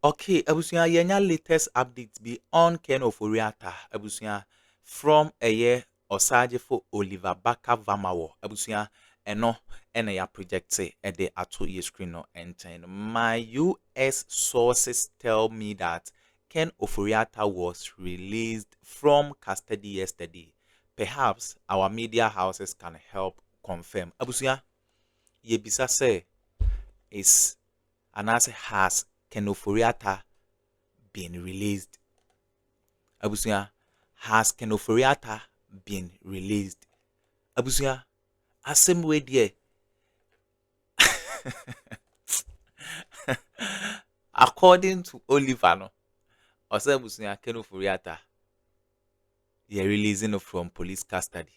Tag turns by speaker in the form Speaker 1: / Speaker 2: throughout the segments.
Speaker 1: Okay, Abusia, yenya latest updates be on Ken Ofori Atta, Abusia, from a year Osaje for Oliver Baka Vamawo, Abusia, eno ya project say at the Atto ye screen no enten. My US sources tell me that Ken Ofori Atta was released from custody yesterday. Perhaps our media houses can help confirm. Abusia, ye bisa say is anase has Ken Ofori Atta been released? Abusia, has Ken Ofori Atta been released? Abusia, asem way there. According to Oliver, no, Ose Abusia Ken Ofori Atta, ye releasing from police custody.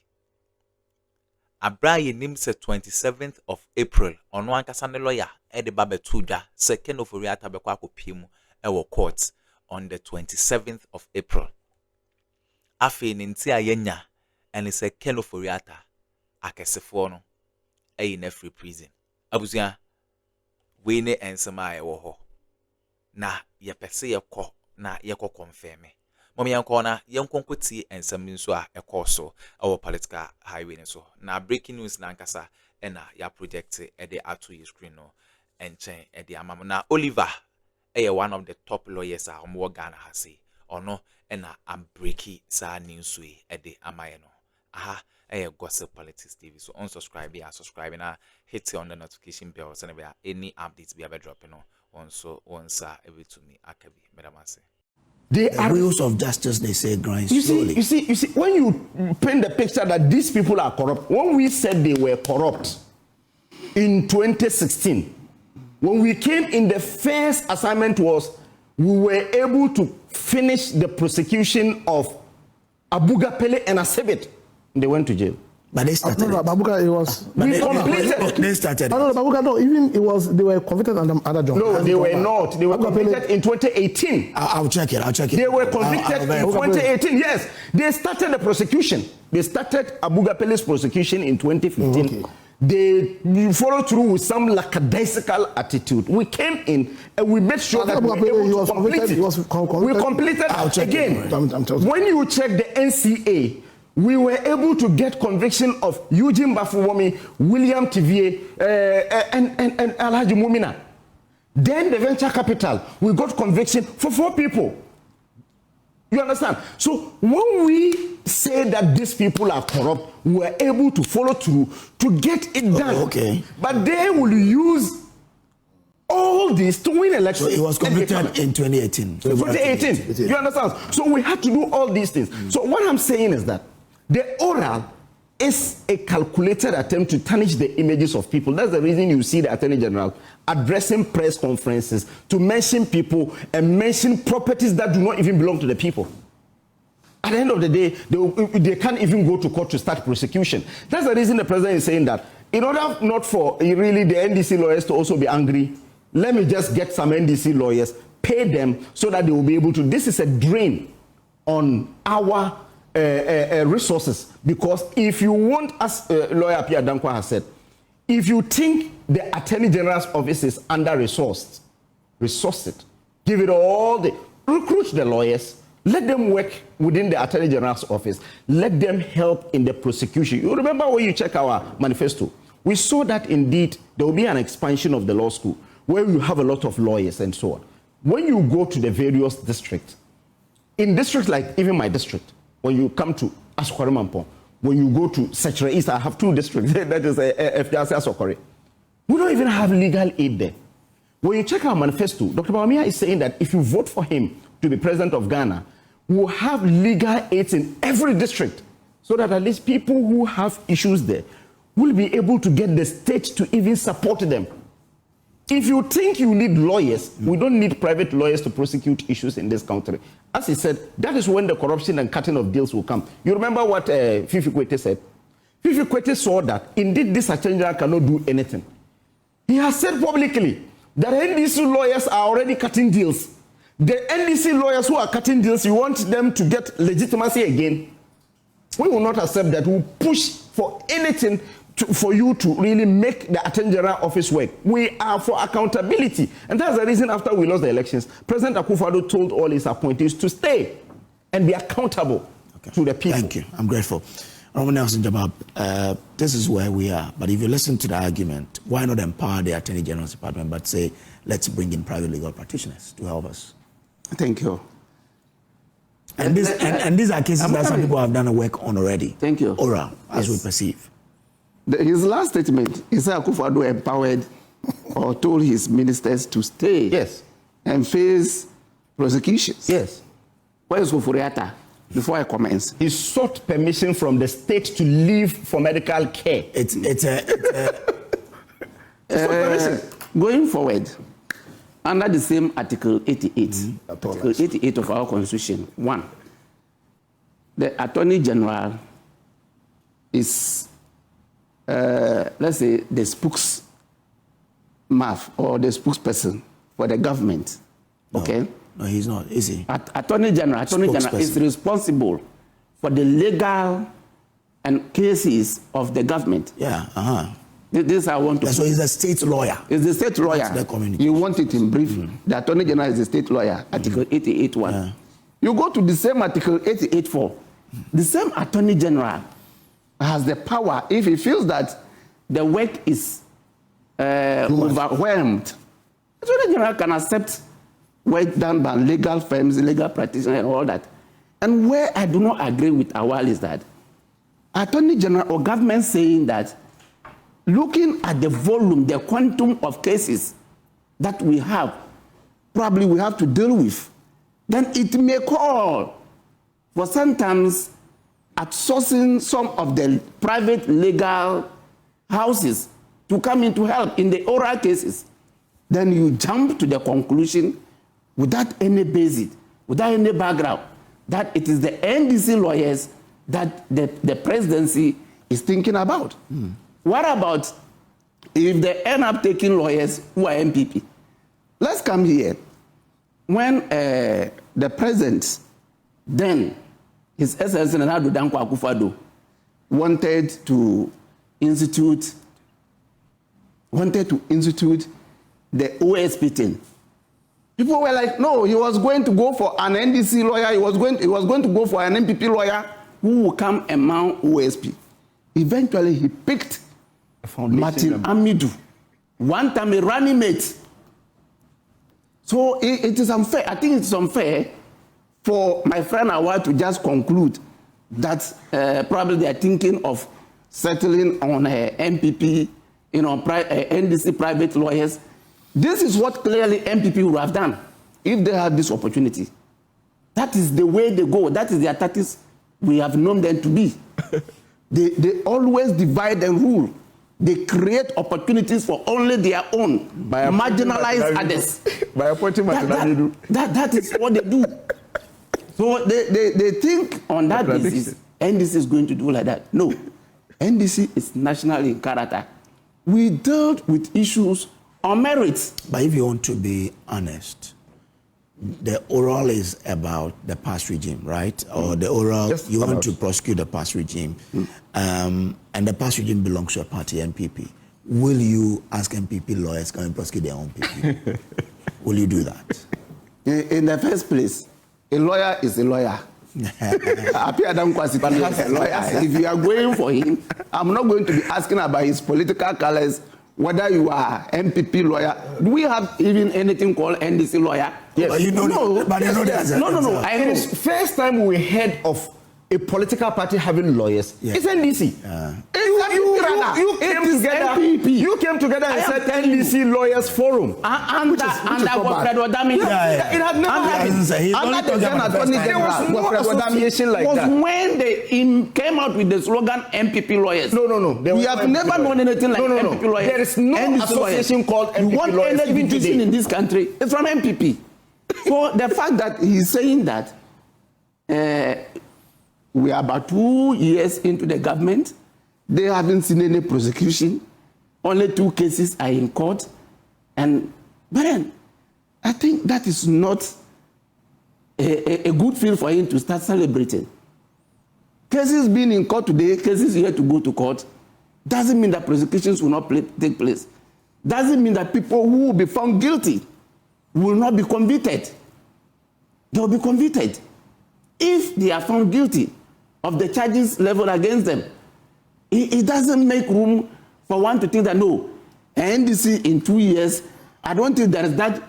Speaker 1: Abra ye name se 27th of April. On one kasane lawyer, Ede Babe Tuja, se Ken Ofori Atta bekwa kopimu ewo court on the 27th of April. Afe ninti ayenya, and it's a Ken Ofori Atta akesefo no in a free prison. Abusia, we ne ensema ewo ho. Na ye pese ye ko na ye ko confirm. Mommy yanko na yanko kweti ensem nso a ekoso our political highway so. Na breaking news na nkasa na ya project e de Atto ye screen no enchen e de amamo na Oliver one of the top lawyers a omo Ghana ha say ono na am breaky sa news we e de amaye no. Aha Gossip Politics TV. So unsubscribe here, subscribe and hit on the notification bell so never any updates be ever dropping on so once every to me akabi madam say.
Speaker 2: The
Speaker 3: wheels of justice, they say, grind
Speaker 2: slowly. You see, when you paint the picture that these people are corrupt, when we said they were corrupt in 2016, when we came in, the first assignment was we were able to finish the prosecution of Abuga Pele and Asebit. They went to jail.
Speaker 3: But they started.
Speaker 4: No, Babuka, it was.
Speaker 2: We completed.
Speaker 3: They started.
Speaker 4: No, Babuka, no. Even it was. They were convicted under other jobs.
Speaker 2: No, they were not. They were convicted in 2018.
Speaker 3: I'll check it. I'll check it.
Speaker 2: They were convicted in 2018. Yes, they started the prosecution. They started Abuga Pele's prosecution in 2015. Okay. They followed through with some lackadaisical attitude. We came in and we made sure that we were able to complete it. We completed again. When you check the NCA, we were able to get conviction of Eugene Bafuwomi, William Tivie, and Alhaji Mumina. Then the venture capital, we got conviction for 4 people. You understand? So when we say that these people are corrupt, we were able to follow through to get it done.
Speaker 3: Okay.
Speaker 2: But they will use all this to win elections.
Speaker 3: So it was convicted in 2018.
Speaker 2: 2018. You understand? So we had to do all these things. So what I'm saying is that the oral is a calculated attempt to tarnish the images of people. That's the reason you see the Attorney General addressing press conferences to mention people and mention properties that do not even belong to the people. At the end of the day, they can't even go to court to start prosecution. That's the reason the president is saying that in order not for really the NDC lawyers to also be angry, let me just get some NDC lawyers, pay them so that they will be able to. This is a drain on our resources, because if you want, as lawyer Pierre Dankwa has said, if you think the Attorney General's office is under-resourced, resource it. Give it all recruit the lawyers, let them work within the Attorney General's office, let them help in the prosecution. You remember when you check our manifesto, we saw that indeed there will be an expansion of the law school where you have a lot of lawyers and so on. When you go to the various districts, in districts like even my district, when you come to Asokore-Mampong, when you go to Sechere East, I have 2 districts, that is FDRC Asokore. We don't even have legal aid there. When you check our manifesto, Dr. Bawumia is saying that if you vote for him to be president of Ghana, we'll have legal aids in every district, so that at least people who have issues there will be able to get the state to even support them. If you think you need lawyers, we don't need private lawyers to prosecute issues in this country. As he said, that is when the corruption and cutting of deals will come. You remember what Fifi Kwete said? Fifi Kwete saw that indeed this Attorney General cannot do anything. He has said publicly that NDC lawyers are already cutting deals. The NDC lawyers who are cutting deals, you want them to get legitimacy again? We will not accept that. We will push for anything for you to really make the Attorney General office work. We are for accountability. And that's the reason after we lost the elections, President Akufo-Addo told all his appointees to stay and be accountable to the people.
Speaker 3: Thank you. I'm grateful. Honorable Nelson Jabab, this is where we are. But if you listen to the argument, why not empower the Attorney General's Department, but say, let's bring in private legal practitioners to help us?
Speaker 5: Thank you.
Speaker 3: And these are cases that some people have done a work on already.
Speaker 5: Thank you.
Speaker 3: Oral, as we perceive.
Speaker 5: His last statement is that Akufo-Addo empowered or told his ministers to stay.
Speaker 2: Yes.
Speaker 5: And face prosecutions.
Speaker 2: Yes.
Speaker 5: Where is Ofori Atta? Before I commence.
Speaker 2: He sought permission from the state to leave for medical care.
Speaker 5: Going forward, under the same Article 88, Article 88 of our Constitution, 1, the Attorney General is, let's say, the spokesman or the spokesperson for the government.
Speaker 3: No.
Speaker 5: Okay?
Speaker 3: No, he's not, is he?
Speaker 5: Attorney General is responsible for the legal and cases of the government.
Speaker 3: Yeah,
Speaker 5: This I want to.
Speaker 3: So he's a state lawyer.
Speaker 5: He's the state lawyer.
Speaker 3: That's the communication.
Speaker 5: You want it in brief. The Attorney General is the state lawyer. Article 88.1. Yeah. You go to the same Article 88.4. The same Attorney General has the power, if he feels that the work is overwhelmed, the Attorney General can accept work done by legal firms, legal practitioners, and all that. And where I do not agree with Awal is that Attorney General or government saying that looking at the volume, the quantum of cases that we have, probably we have to deal with, then it may call for sometimes outsourcing some of the private legal houses to come in to help in the oral cases. Then you jump to the conclusion without any basis, without any background, that it is the NDC lawyers that the presidency is thinking about. What about if they end up taking lawyers who are MPP? Let's come here. When the president, then His Excellency Addo Akufo-Addo, wanted to institute the OSP thing, people were like, no, he was going to go for an NDC lawyer, he was going to go for an MPP lawyer who will come among OSP. Eventually, he picked Martin Amidu, one time a running mate. So it is unfair. I think it's unfair for my friend Awad to just conclude that probably they are thinking of settling on MPP, NDC private lawyers. This is what clearly MPP would have done if they had this opportunity. That is the way they go. That is their tactics we have known them to be. They always divide and rule. They create opportunities for only their own, marginalized others.
Speaker 2: By appointing
Speaker 5: that is what they do. So they think on that basis, NDC is going to do like that. No, NDC is national in character. We dealt with issues on merits.
Speaker 3: But if you want to be honest, the oral is about the past regime, right? Or the oral, just you want to prosecute the past regime. And the past regime belongs to a party, NPP. Will you ask NPP lawyers come and prosecute their own people? Will you do that?
Speaker 5: In the first place, a lawyer is a lawyer. If you are going for him, I'm not going to be asking about his political colors, whether you are MPP lawyer. Do we have even anything called NDC lawyer?
Speaker 3: Yes. But you know, no, but you know
Speaker 5: no. I know.
Speaker 2: First time we heard of a political party having lawyers, it's NDC. You came together and said NDC Lawyers Forum.
Speaker 5: It had never happened. Under the then Attorney General, there was no association like that. When they came out with the slogan MPP lawyers.
Speaker 2: No.
Speaker 5: We have never known anything like MPP lawyers.
Speaker 2: There is no association called MPP
Speaker 5: lawyers. You want any decision in this country, it's from MPP. So the fact that he's saying that we are about 2 years into the government, they haven't seen any prosecution. Only 2 cases are in court. But then, I think that is not a good feel for him to start celebrating. Cases being in court today, cases yet to go to court, doesn't mean that prosecutions will not take place. Doesn't mean that people who will be found guilty will not be convicted. They will be convicted. If they are found guilty of the charges leveled against them, it doesn't make room for one to think that, no, NDC in 2 years, I don't think there is that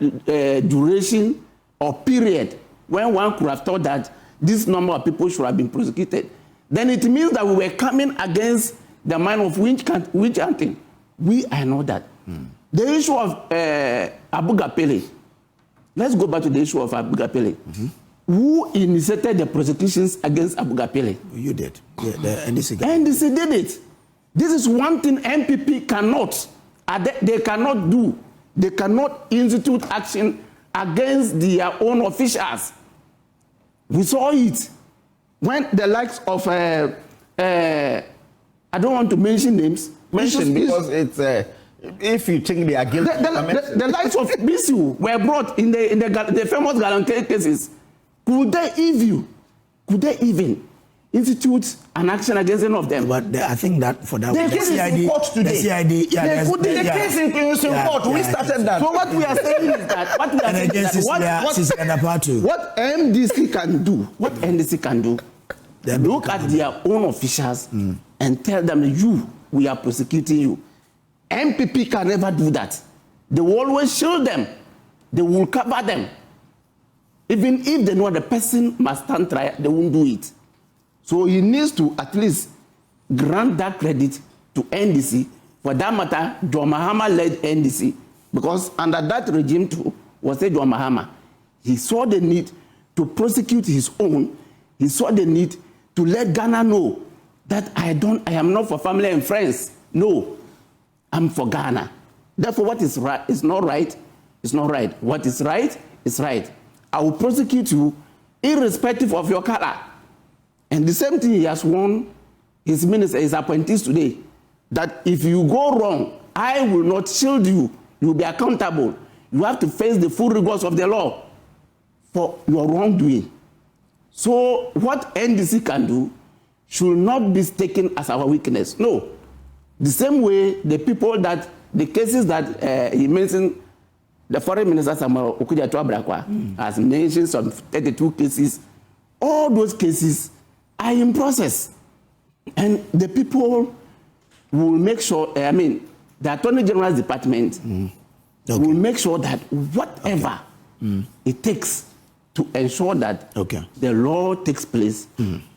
Speaker 5: duration or period when one could have thought that this number of people should have been prosecuted. Then it means that we were coming against the man of witch hunting. We are not that. The issue of Abu Gapele, let's go back to the issue of Abu Gapele. Who initiated the prosecutions against Abu Gapele?
Speaker 3: You did. Yeah, the NDC.
Speaker 5: NDC did it. This is one thing MPP cannot. They cannot do. They cannot institute action against their own officials. We saw it when the likes of I don't want to mention names.
Speaker 2: Mention because it's if you think they are guilty.
Speaker 5: The likes of Bisu were brought in the famous Galanke cases. Could they even institute an action against any of them?
Speaker 3: But I think that for that,
Speaker 2: the case is in court today.
Speaker 3: The CID, yeah,
Speaker 2: the case in court. We started that.
Speaker 5: So what we are saying is that what MDC can do, look at their own officials and tell them, we are prosecuting you. MPP can never do that. They will always shield them. They will cover them. Even if they know the person must stand trial, they won't do it. So he needs to at least grant that credit to NDC. For that matter, John Mahama led NDC, because under that regime too was John Mahama. He saw the need to prosecute his own. He saw the need to let Ghana know that I am not for family and friends. No, I'm for Ghana. Therefore, what is right is not right. It's not right. What is right is right. I will prosecute you irrespective of your color. And the same thing he has warned his minister, his appointees today, that if you go wrong, I will not shield you. You will be accountable. You have to face the full rigors of the law for your wrongdoing. So what NDC can do should not be taken as our weakness. No. The same way the cases that he mentioned, the foreign minister Samuel Okudzeto Abrakwa has mentioned some 32 cases. All those cases are in process. And the people will make sure, the Attorney General's Department will make sure that whatever it takes to ensure that the law takes place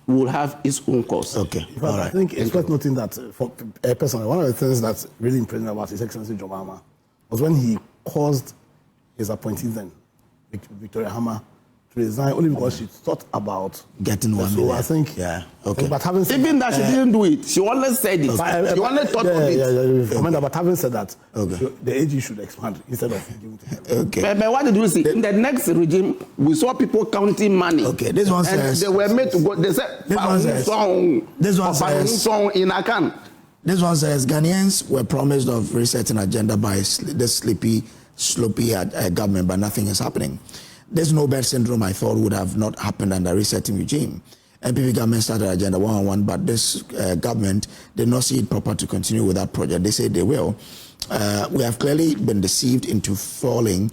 Speaker 5: will have its own course.
Speaker 3: Okay.
Speaker 4: All right. I think it's worth noting that, for personally, one of the things that's really impressive about His Excellency John Mahama was when he caused his appointee then, Victoria Hammer, to resign only because she thought about
Speaker 3: getting one.
Speaker 4: So I think, but having said
Speaker 5: even that she didn't do it, she only said it. She only thought of it.
Speaker 4: But having said that, the AG should expand instead of giving to him.
Speaker 5: But what did we see? In the next regime, we saw people counting money.
Speaker 3: Okay, this one says
Speaker 5: they were made to go. They said
Speaker 3: this one says
Speaker 5: song in Akan.
Speaker 3: This one says Ghanaians were promised of resetting agenda by the sloppy government, but nothing is happening. This no-bed syndrome, I thought, would have not happened under resetting regime. NPP government started agenda 101, but this government did not see it proper to continue with that project. They say they will. We have clearly been deceived into falling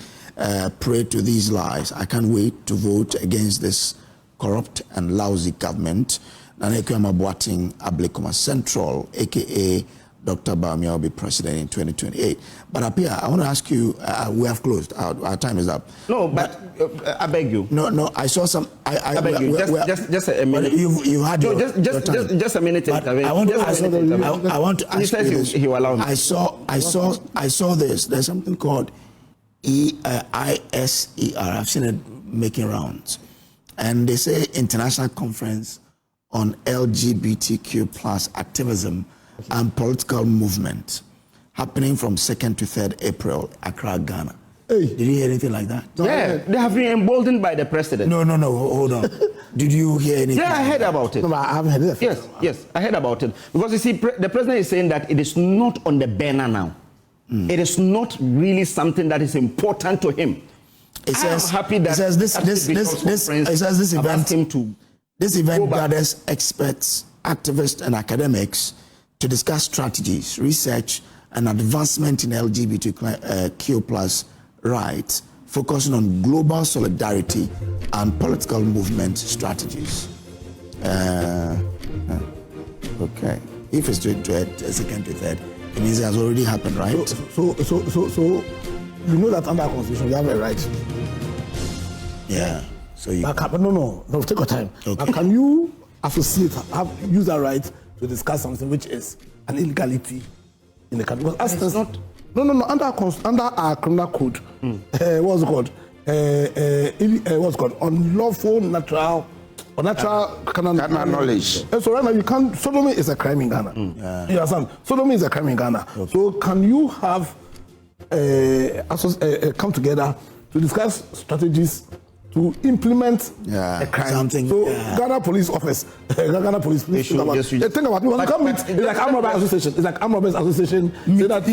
Speaker 3: prey to these lies. I can't wait to vote against this corrupt and lousy government. Nanekwama Boating Ablekuma Central, a.k.a. Dr. Bawumia will be president in 2028. But Apia, I want to ask you, we have closed, our time is up.
Speaker 2: No, but I beg you.
Speaker 3: No, I saw some...
Speaker 2: I beg you, just a minute.
Speaker 3: You had your
Speaker 2: time. Just a minute.
Speaker 3: I want to ask you this.
Speaker 2: He will allow me.
Speaker 3: I saw this. There's something called ISER. I've seen it making rounds. And they say International Conference on LGBTQ plus Activism and Political Movement, happening from 2nd to 3rd April, Accra, Ghana.
Speaker 4: Hey.
Speaker 3: Did you hear anything like that?
Speaker 2: Yeah, they have been emboldened by the president.
Speaker 3: No, hold on. Did you hear anything?
Speaker 2: Yeah, I heard about it.
Speaker 4: No, I haven't heard it.
Speaker 2: Yes, I heard about it. Because you see, the president is saying that it is not on the banner now. It is not really something that is important to him.
Speaker 3: It says,
Speaker 2: I'm happy that
Speaker 3: this event gathers experts, activists, and academics to discuss strategies, research, and advancement in LGBTQ plus rights, focusing on global solidarity and political movement strategies. Okay. If it's to second to third, it means it has already happened, right?
Speaker 4: So you know that under our constitution we have a right.
Speaker 3: Yeah. So you
Speaker 4: No, take your time.
Speaker 3: Okay.
Speaker 4: Can you associate, use that right to discuss something which is an illegality in the country? Because it's not. No. Under our criminal code, what's it called? What's it called? Unlawful natural carnal
Speaker 5: knowledge.
Speaker 4: So right now you can't. Sodomy is a crime in Ghana. You understand? Sodomy is a crime in Ghana. Okay. So can you have come together to discuss strategies to implement a crime?
Speaker 3: Something.
Speaker 4: So Ghana Police Office, Ghana Police. Think about it. It's like Armed Robbers Association. It's like Armed Robbers Association. Say that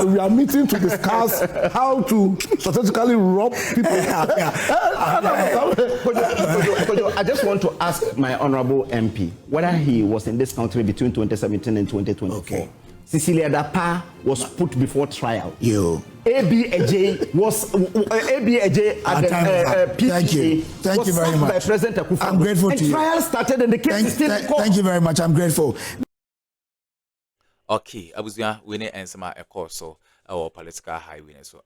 Speaker 4: we are meeting to discuss how to strategically rob people.
Speaker 2: I just want to ask my honorable MP whether he was in this country between 2017 and 2024.
Speaker 3: Okay.
Speaker 2: Cecilia Dapa was put before trial. ABAJ was ABAJ at the PTA.
Speaker 3: Thank you very much.
Speaker 2: By President Akufo.
Speaker 3: I'm grateful to you.
Speaker 2: And trial started and the case is still in court.
Speaker 3: Thank you very much. I'm grateful.
Speaker 1: Okay, abusua we ne ensema course so our political highway so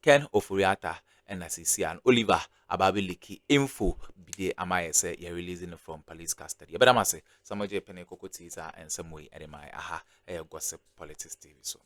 Speaker 1: Ken Ofori Atta and Assisian Oliver Ababiliki info bide amaye say you're releasing from police custody. But I say some of Japan Cocotiza and some way at my aha gossip politics TV so